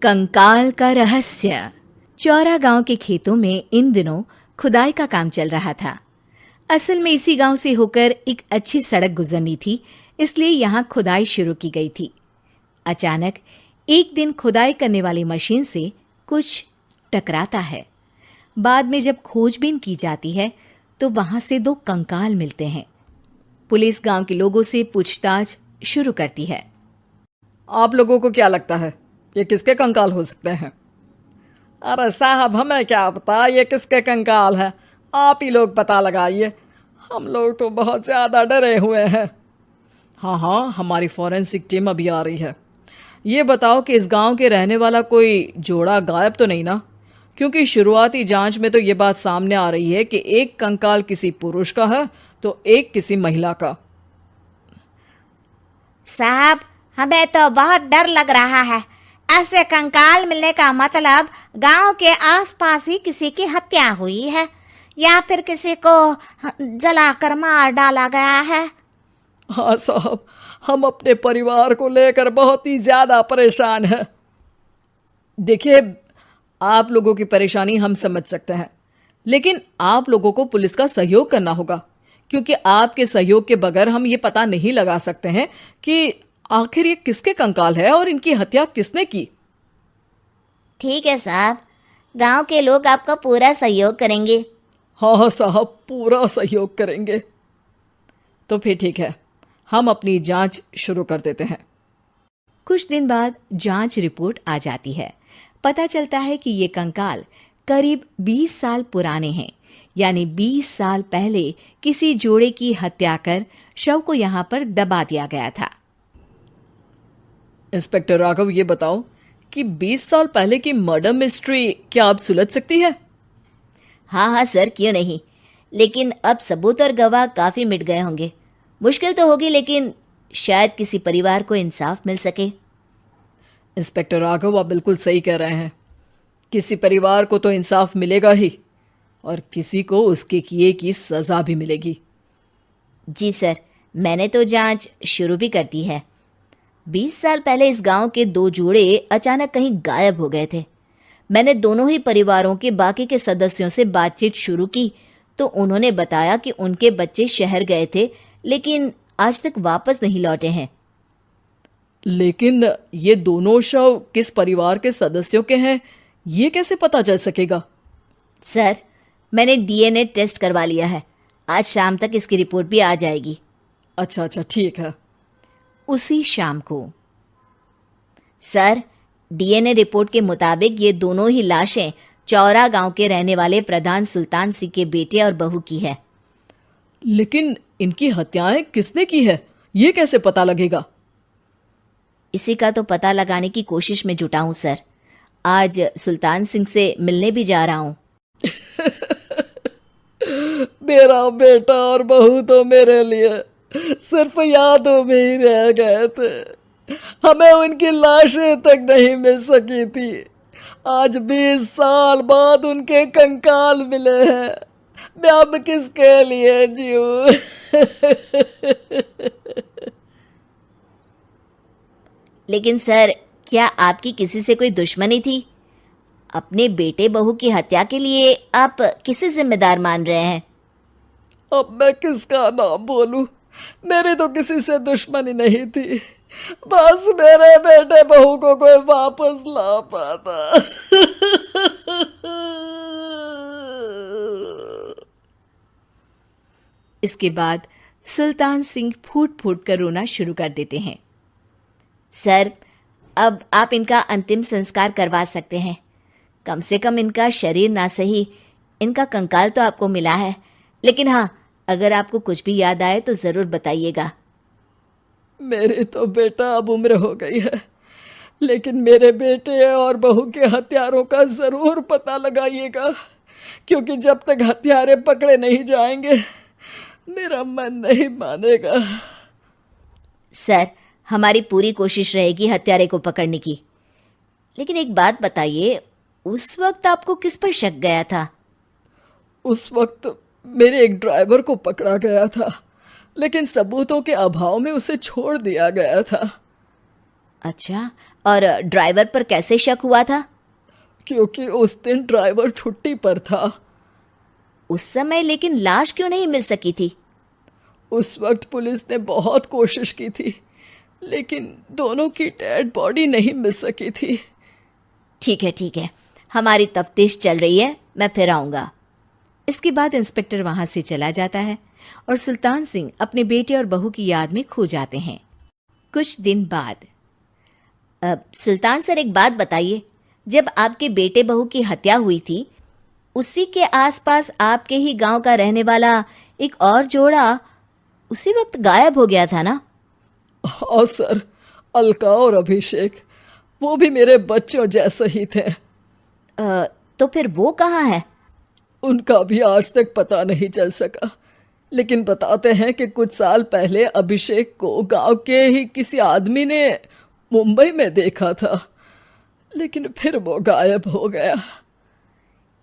कंकाल का रहस्य। चौरा गांव के खेतों में इन दिनों खुदाई का काम चल रहा था। असल में इसी गांव से होकर एक अच्छी सड़क गुजरनी थी, इसलिए यहाँ खुदाई शुरू की गई थी। अचानक एक दिन खुदाई करने वाली मशीन से कुछ टकराता है। बाद में जब खोजबीन की जाती है तो वहां से 2 कंकाल मिलते हैं। पुलिस गांव के लोगों से पूछताछ शुरू करती है। आप लोगों को क्या लगता है ये किसके कंकाल हो सकते हैं? अरे साहब, हमें क्या पता ये किसके कंकाल है, आप ही लोग पता लगाइए। हम लोग तो बहुत ज़्यादा डरे हुए हैं। हाँ, हमारी फॉरेंसिक टीम अभी आ रही है। ये बताओ कि इस गांव के रहने वाला कोई जोड़ा गायब तो नहीं ना? क्योंकि शुरुआती जांच में तो ये बात सामने आ रही है कि एक कंकाल किसी पुरुष का है तो एक किसी महिला का। साहब, हमें तो बहुत डर लग रहा है। ऐसे कंकाल मिलने का मतलब गांव के आसपास ही किसी की हत्या हुई है या फिर किसी को जलाकर मार डाला गया है। हाँ साहब, हम अपने परिवार को लेकर बहुत ही ज्यादा परेशान हैं। देखिए, आप लोगों की परेशानी हम समझ सकते हैं, लेकिन आप लोगों को पुलिस का सहयोग करना होगा, क्योंकि आपके सहयोग के बगैर हम ये पता नहीं लगा सकते हैं कि आखिर ये किसके कंकाल है और इनकी हत्या किसने की। ठीक है साहब, गांव के लोग आपका पूरा सहयोग करेंगे। हाँ साहब, पूरा सहयोग करेंगे। तो फिर ठीक है, हम अपनी जांच शुरू कर देते हैं। कुछ दिन बाद जांच रिपोर्ट आ जाती है। पता चलता है कि ये कंकाल करीब 20 साल पुराने हैं, यानी 20 साल पहले किसी जोड़े की हत्या कर शव को यहाँ पर दबा दिया गया था। इंस्पेक्टर राघव, ये बताओ कि 20 साल पहले की मर्डर मिस्ट्री क्या अब सुलझ सकती है? हाँ सर, क्यों नहीं। लेकिन अब सबूत और गवाह काफी मिट गए होंगे। मुश्किल तो होगी, लेकिन शायद किसी परिवार को इंसाफ मिल सके। इंस्पेक्टर राघव, आप बिल्कुल सही कह रहे हैं। किसी परिवार को तो इंसाफ मिलेगा ही और किसी को उसके किए की सजा भी मिलेगी। जी सर, मैंने तो जांच शुरू भी कर दी है। 20 साल पहले इस गांव के 2 जोड़े अचानक कहीं गायब हो गए थे। मैंने दोनों ही परिवारों के बाकी के सदस्यों से बातचीत शुरू की तो उन्होंने बताया कि उनके बच्चे शहर गए थे, लेकिन आज तक वापस नहीं लौटे हैं। लेकिन ये दोनों शव किस परिवार के सदस्यों के हैं, ये कैसे पता चल सकेगा? सर, मैंने डीएनए टेस्ट करवा लिया है। आज शाम तक इसकी रिपोर्ट भी आ जाएगी। अच्छा, ठीक है। उसी शाम को सर, डीएनए रिपोर्ट के मुताबिक ये दोनों ही लाशें चौरा गांव के रहने वाले प्रधान सुल्तान सिंह के बेटे और बहू की है। लेकिन इनकी हत्याएं किसने की है, ये कैसे पता लगेगा? इसी का तो पता लगाने की कोशिश में जुटा हूं सर। आज सुल्तान सिंह से मिलने भी जा रहा हूं। मेरा बेटा और बहू तो मेरे लिए सिर्फ यादों में ही रह गए थे। हमें उनकी लाशें तक नहीं मिल सकी थी। आज 20 साल बाद उनके कंकाल मिले हैं। मैं अब किसके लिए जीऊं? लेकिन सर, क्या आपकी किसी से कोई दुश्मनी थी? अपने बेटे बहू की हत्या के लिए आप किसे जिम्मेदार मान रहे हैं? अब मैं किसका नाम बोलूं? मेरी तो किसी से दुश्मनी नहीं थी, बस मेरे बेटे बहू को कोई वापस ला पाता। इसके बाद सुल्तान सिंह फूट फूट कर रोना शुरू कर देते हैं। सर, अब आप इनका अंतिम संस्कार करवा सकते हैं। कम से कम इनका शरीर ना सही, इनका कंकाल तो आपको मिला है। लेकिन हाँ, अगर आपको कुछ भी याद आए तो जरूर बताइएगा। मेरी तो बेटा अब उम्र हो गई है, लेकिन मेरे बेटे और बहू के हत्यारों का जरूर पता लगाइएगा, क्योंकि जब तक हत्यारे पकड़े नहीं जाएंगे मेरा मन नहीं मानेगा। सर, हमारी पूरी कोशिश रहेगी हत्यारे को पकड़ने की। लेकिन एक बात बताइए, उस वक्त आपको किस पर शक गया था? उस वक्त मेरे एक ड्राइवर को पकड़ा गया था, लेकिन सबूतों के अभाव में उसे छोड़ दिया गया था। अच्छा, और ड्राइवर पर कैसे शक हुआ था? क्योंकि उस दिन ड्राइवर छुट्टी पर था। उस समय लेकिन लाश क्यों नहीं मिल सकी थी? उस वक्त पुलिस ने बहुत कोशिश की थी, लेकिन दोनों की डेड बॉडी नहीं मिल सकी थी। ठीक है, हमारी तफ्तीश चल रही है, मैं फिर आऊंगा। इसके बाद इंस्पेक्टर वहां से चला जाता है और सुल्तान सिंह अपने बेटे और बहू की याद में खो जाते हैं। कुछ दिन बाद सुल्तान सर, एक बात बताइए, जब आपके बेटे बहू की हत्या हुई थी, उसी के आसपास आपके ही गांव का रहने वाला एक और जोड़ा उसी वक्त गायब हो गया था ना? हाँ सर, अलका और अभिषेक, वो भी मेरे बच्चों जैसे ही थे। तो फिर वो कहाँ है? उनका भी आज तक पता नहीं चल सका, लेकिन बताते हैं कि कुछ साल पहले अभिषेक को गांव के ही किसी आदमी ने मुंबई में देखा था, लेकिन फिर वो गायब हो गया।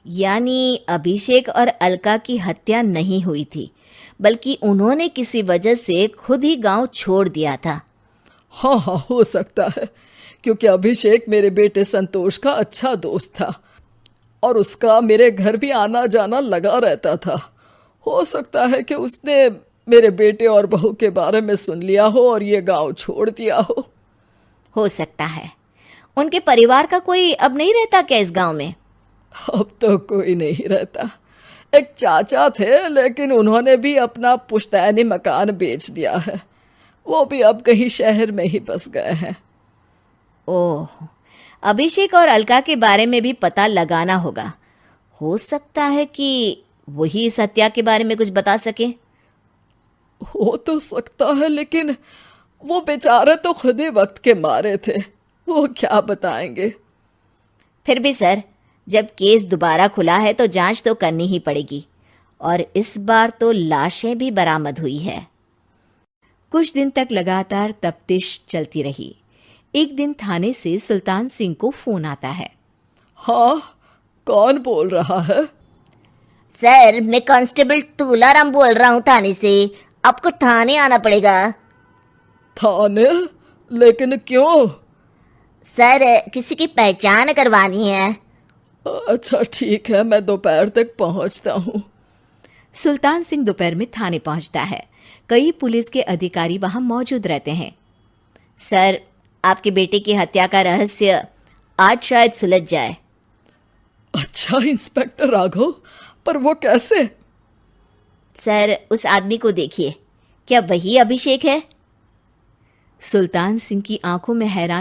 यानी अभिषेक और अलका की हत्या नहीं हुई थी, बल्कि उन्होंने किसी वजह से खुद ही गांव छोड़ दिया था। हाँ, हो सकता है, क्योंकि अभिषेक मेरे बेटे संतोष का अच्छा दोस्त था और उसका मेरे घर भी आना जाना लगा रहता था। हो सकता है कि उसने मेरे बेटे और बहू के बारे में सुन लिया हो और ये गांव छोड़ दिया हो सकता है। उनके परिवार का कोई अब नहीं रहता क्या इस गांव में? अब तो कोई नहीं रहता। एक चाचा थे, लेकिन उन्होंने भी अपना पुश्तैनी मकान बेच दिया है। वो भी अब कहीं शहर में ही बस गए हैं। ओह, अभिषेक और अलका के बारे में भी पता लगाना होगा। हो सकता है कि वही इस हत्या के बारे में कुछ बता सके। हो तो सकता है, लेकिन वो बेचारे तो खुद ही वक्त के मारे थे, वो क्या बताएंगे। फिर भी सर, जब केस दोबारा खुला है तो जांच तो करनी ही पड़ेगी, और इस बार तो लाशें भी बरामद हुई है। कुछ दिन तक लगातार तफ्तीश चलती रही। एक दिन थाने से सुल्तान सिंह को फोन आता है। हाँ, कौन बोल रहा है? सर, मैं कांस्टेबल तुलाराम बोल रहा हूँ थाने से। आपको थाने आना पड़ेगा। थाने? लेकिन क्यों? सर, किसी की पहचान करवानी है। अच्छा ठीक है, मैं दोपहर तक पहुंचता हूँ। सुल्तान सिंह दोपहर में थाने पहुंचता है। कई पुलिस के अधिकारी वहां मौजूद रहते हैं। सर, आपके बेटे की हत्या का रहस्य आज शायद सुलझ जाए। अच्छा इंस्पेक्टर राघव, पर वो कैसे? सर, उस आदमी को देखिए, क्या वही अभिषेक है? सुल्तान सिंह की आंखों में हैरानी